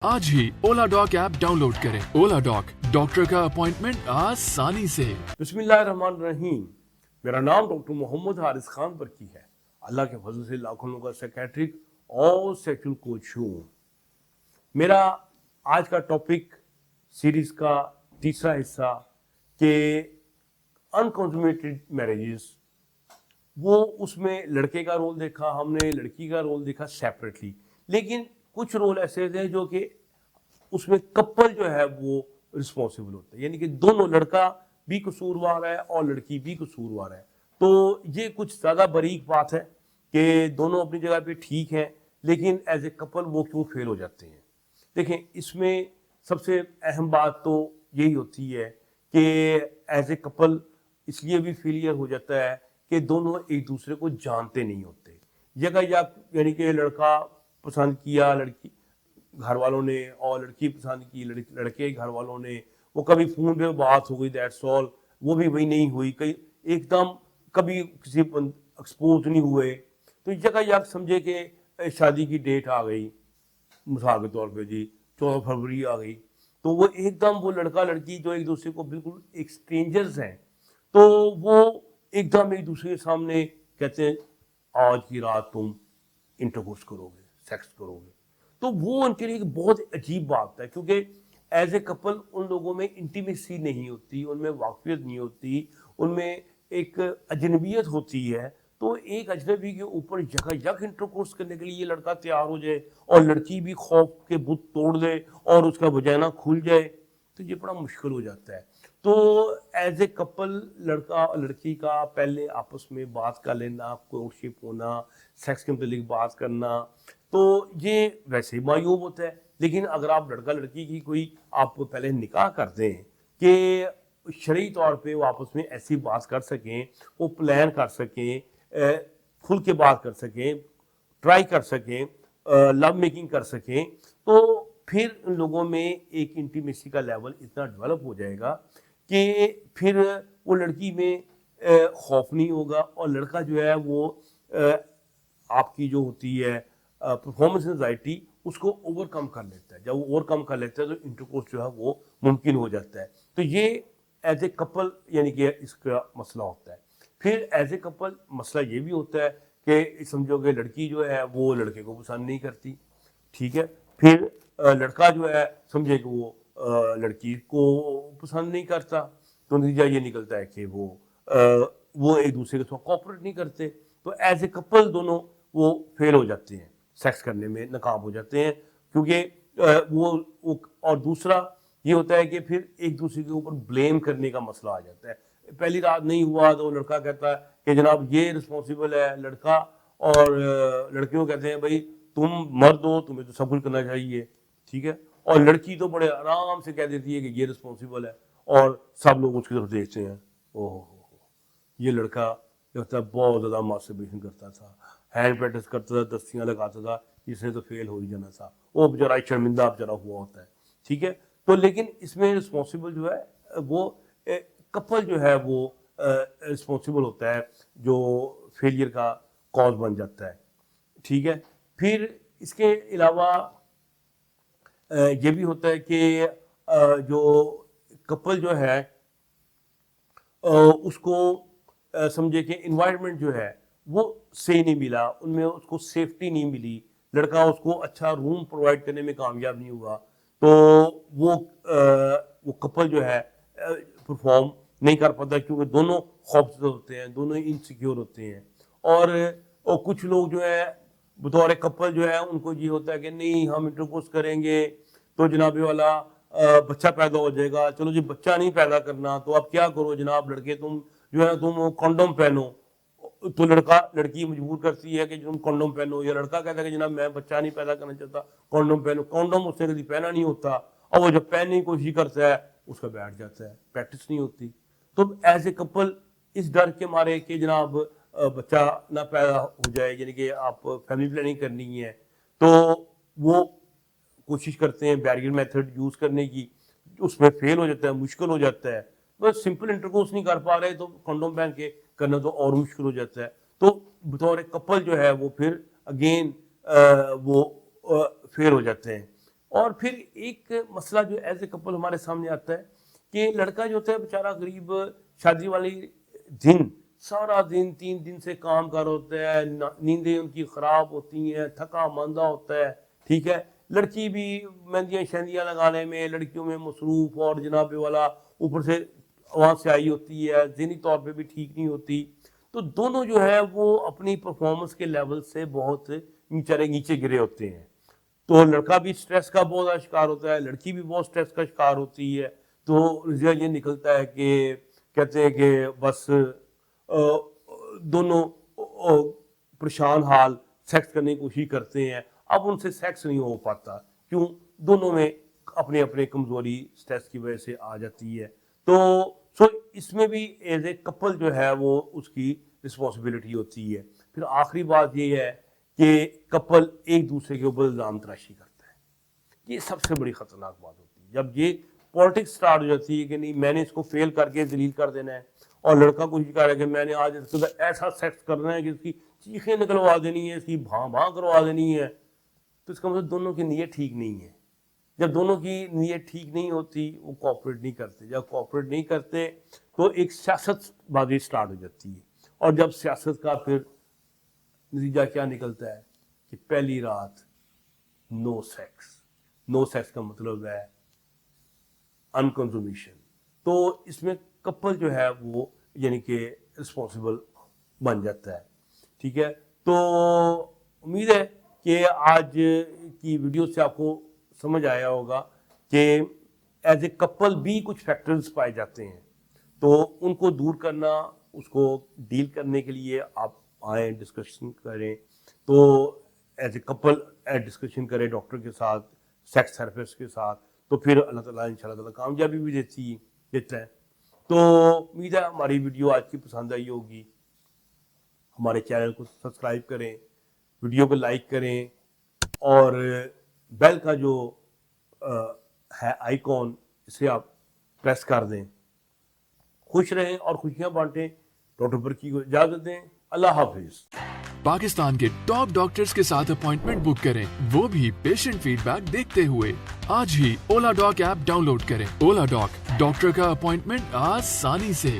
आज ही ओला dock app download करें। ओला dock, doctor का अपॉइंटमेंट आसानी से। बिस्मिल्लाहिर्रहमानिर्रहीम। मेरा नाम डॉक्टर मोहम्मद हारिस खान बरकी है। अल्लाह के फजल से लाखों लोगों का साइकेट्रिक और सेक्सुअल कोच हूँ। मेरा आज का टॉपिक सीरीज का तीसरा हिस्सा के अनकंज्यूमेटेड मैरिजेस, वो उसमें लड़के का रोल देखा हमने, लड़की का रोल देखा सेपरेटली, लेकिन कुछ रोल ऐसे थे जो कि उसमें कपल जो है वो रिस्पॉन्सिबल होता है, यानी कि दोनों, लड़का भी कसूरवार है और लड़की भी कसूरवार है। तो ये कुछ ज़्यादा बारीक बात है कि दोनों अपनी जगह पे ठीक हैं, लेकिन एज ए कपल वो क्यों फेल हो जाते हैं। देखें, इसमें सबसे अहम बात तो यही होती है कि एज ए कपल इसलिए भी फेलियर हो जाता है कि दोनों एक दूसरे को जानते नहीं होते। जगह यानी कि लड़का पसंद किया लड़की घर वालों ने और लड़की पसंद की लड़के घर वालों ने, वो कभी फ़ोन पे बात हो गई, दैट्स ऑल, वो भी वही नहीं हुई, कहीं एकदम कभी किसी एक्सपोज नहीं हुए। तो जगह समझे कि शादी की डेट आ गई, मिसाल के तौर पे जी 14 फरवरी आ गई, तो वो एकदम वो लड़का लड़की जो एक दूसरे को बिल्कुल एक स्ट्रेंजर्स हैं, तो वो एकदम एक दूसरे के सामने कहते हैं आज की रात तुम इंटरकोर्स करोगे, सेक्स करोगे। तो वो उनके लिए एक बहुत अजीब बात है, क्योंकि एज ए कपल उन लोगों में इंटीमेसी नहीं होती, उनमें वाकफियत नहीं होती, उनमें एक अजनबियत होती है। तो एक अजनबी के ऊपर यक इंटरकोर्स करने के लिए ये लड़का तैयार हो जाए और लड़की भी खौफ के बुत तोड़ दे और उसका वजाना खुल जाए, तो ये बड़ा मुश्किल हो जाता है। तो एज ए कपल लड़का और लड़की का पहले आपस में बात कर लेना, कोर्टशिप होना, सेक्स के मतलब बात करना, तो ये वैसे ही मायूब होता है। लेकिन अगर आप लड़का लड़की की कोई आप पहले निकाह करते हैं कि शरई तौर पे वो आपस में ऐसी बात कर सकें, वो प्लान कर सकें, खुल के बात कर सकें, ट्राई कर सकें, लव मेकिंग कर सकें, तो फिर उन लोगों में एक इंटीमेसी का लेवल इतना डेवलप हो जाएगा कि फिर वो लड़की में खौफ नहीं होगा और लड़का जो है वो आपकी जो होती है परफॉर्मेंस एंजाइटी उसको ओवरकम कर लेता है। जब वो ओवरकम कर लेता है तो इंटरकोर्स जो है वो मुमकिन हो जाता है। तो ये एज ए कपल यानी कि इसका मसला होता है। फिर एज ए कपल मसला ये भी होता है कि समझो कि लड़की जो है वो लड़के को पसंद नहीं करती, ठीक है, फिर लड़का जो है समझे कि वो लड़की को पसंद नहीं करता, तो नतीजा ये निकलता है कि वो एक दूसरे के साथ कोऑपरेट नहीं करते। तो एज ए कपल दोनों वो फेल हो जाते हैं, सेक्स करने में नाकाम हो जाते हैं, क्योंकि वो और दूसरा ये होता है कि फिर एक दूसरे के ऊपर ब्लेम करने का मसला आ जाता है। पहली रात नहीं हुआ तो लड़का कहता है कि जनाब ये रिस्पॉन्सिबल है लड़का, और लड़कियों कहते हैं भाई तुम मर्द हो, तुम्हें तो सब कुछ करना चाहिए, ठीक है, और लड़की तो बड़े आराम से कह देती है कि ये रिस्पॉन्सिबल है, और सब लोग उसकी तरफ देखते हैं, ओह ये लड़का बहुत ज़्यादा मास्टरबेशन करता था, हैंड प्रैक्टिस करता था, दस्तियाँ लगाता था, इसने तो फेल हो ही जाना था, वो बेचारा शर्मिंदा बेचारा हुआ होता है, ठीक है। तो लेकिन इसमें रिस्पॉन्सिबल जो है वो कपल जो है वो रिस्पॉन्सिबल होता है, जो फेलियर का कॉज बन जाता है, ठीक है। फिर इसके अलावा ये भी होता है कि जो कपल जो है उसको समझे कि इन्वायरमेंट जो है वो सही नहीं मिला, उनमें उसको सेफ्टी नहीं मिली, लड़का उसको अच्छा रूम प्रोवाइड करने में कामयाब नहीं हुआ, तो वो कपल जो है परफॉर्म नहीं कर पाता, क्योंकि दोनों खौफजदा होते हैं, दोनों इनसिक्योर होते हैं। और कुछ लोग जो है बतौर कपल जो है उनको ये होता है कि नहीं हम इंटरकोर्स करेंगे तो जनाब वाला बच्चा पैदा हो जाएगा, चलो जी बच्चा नहीं पैदा करना तो आप क्या करो जनाब लड़के, तुम जो है तुम कॉन्डोम पहनो, तो लड़की मजबूर करती है कि तुम कॉन्डोम पहनो, या लड़का कहता है कि जनाब मैं बच्चा नहीं पैदा करना चाहता, कॉन्डोम पहनो। कॉन्डोम उसने कभी पहना नहीं होता, और वो जब पहनने की कोशिश करता है उसका बैठ जाता है, प्रैक्टिस नहीं होती। तो एज ए कपल इस डर के मारे कि जनाब बच्चा ना पैदा हो जाए, यानी कि आप फैमिली प्लानिंग करनी है, तो वो कोशिश करते हैं बैरियर मेथड यूज़ करने की, उसमें फेल हो जाता है, मुश्किल हो जाता है। बस सिंपल इंटरकोर्स नहीं कर पा रहे तो कंडोम पहन के करना तो और मुश्किल हो जाता है। तो बतौर कपल जो है वो फिर अगेन वो फेल हो जाते हैं। اور پھر ایک مسئلہ جو ایز اے کپل ہمارے سامنے آتا ہے کہ لڑکا جو ہوتا ہے بیچارہ غریب شادی والی دن سارا دن 3 دن سے کام کر ہوتا ہے, نیندیں ان کی خراب ہوتی ہیں, تھکا ماندہ ہوتا ہے, ٹھیک ہے. لڑکی بھی مہندیاں شہندیاں لگانے میں لڑکیوں میں مصروف, اور جناب والا اوپر سے وہاں سے آئی ہوتی ہے, ذہنی طور پہ بھی ٹھیک نہیں ہوتی. تو دونوں جو ہے وہ اپنی پرفارمنس کے لیول سے بہت نیچے گرے ہوتے ہیں. تو لڑکا بھی سٹریس کا بہت زیادہ شکار ہوتا ہے, لڑکی بھی بہت سٹریس کا شکار ہوتی ہے. تو نتیجہ یہ نکلتا ہے کہ کہتے ہیں کہ بس دونوں پریشان حال سیکس کرنے کی کوشش کرتے ہیں. اب ان سے سیکس نہیں ہو پاتا, کیوں؟ دونوں میں اپنے اپنے کمزوری سٹریس کی وجہ سے آ جاتی ہے. تو اس میں بھی ایز اے کپل جو ہے وہ اس کی رسپانسبلٹی ہوتی ہے. پھر آخری بات یہ ہے کہ کپل ایک دوسرے کے اوپر الزام تراشی کرتا ہے. یہ سب سے بڑی خطرناک بات ہوتی ہے جب یہ پالیٹکس سٹارٹ ہو جاتی ہے کہ نہیں میں نے اس کو فیل کر کے ذلیل کر دینا ہے, اور لڑکا کوشش کر رہا ہے کہ میں نے آج اس کے ساتھ ایسا سیکس کرنا ہے کہ اس کی چیخیں نکلوا دینی ہے, اس کی بھاں بھاں کروا دینی ہے. تو اس کا مطلب دونوں کی نیت ٹھیک نہیں ہے. جب دونوں کی نیت ٹھیک نہیں ہوتی وہ کوآپریٹ نہیں کرتے. جب کوآپریٹ نہیں کرتے تو ایک سیاست بازی سٹارٹ ہو جاتی ہے. اور جب سیاست کا پھر نتیجہ کیا نکلتا ہے کہ پہلی رات نو سیکس. نو سیکس کا مطلب ہے انکنزومیشن. تو اس میں کپل جو ہے وہ یعنی کہ رسپانسبل بن جاتا ہے. ٹھیک ہے, تو امید ہے کہ آج کی ویڈیو سے آپ کو سمجھ آیا ہوگا کہ ایز اے کپل بھی کچھ فیکٹرز پائے جاتے ہیں. تو ان کو دور کرنا, اس کو ڈیل کرنے کے لیے آپ آئیں, ڈسکشن کریں. تو ایز اے کپل ڈسکشن کریں ڈاکٹر کے ساتھ, سیکس تھراپسٹ کے ساتھ. تو پھر اللہ تعالیٰ انشاءاللہ تعالیٰ کامیابی بھی دیتا ہے. تو امید ہے ہماری ویڈیو آج کی پسند آئی ہوگی. ہمارے چینل کو سبسکرائب کریں, ویڈیو کو لائک کریں, اور بیل کا جو ہے آئیکن اسے آپ پریس کر دیں. خوش رہیں اور خوشیاں بانٹیں. ڈاکٹر برکی کو اجازت دیں. اللہ حافظ. پاکستان کے ٹاپ ڈاکٹرز کے ساتھ اپوائنٹمنٹ بک کریں, وہ بھی پیشنٹ فیڈ بیک دیکھتے ہوئے. آج ہی اولا ڈاک ایپ ڈاؤن لوڈ کریں. اولا ڈاک, ڈاکٹر کا اپوائنٹمنٹ آسانی سے.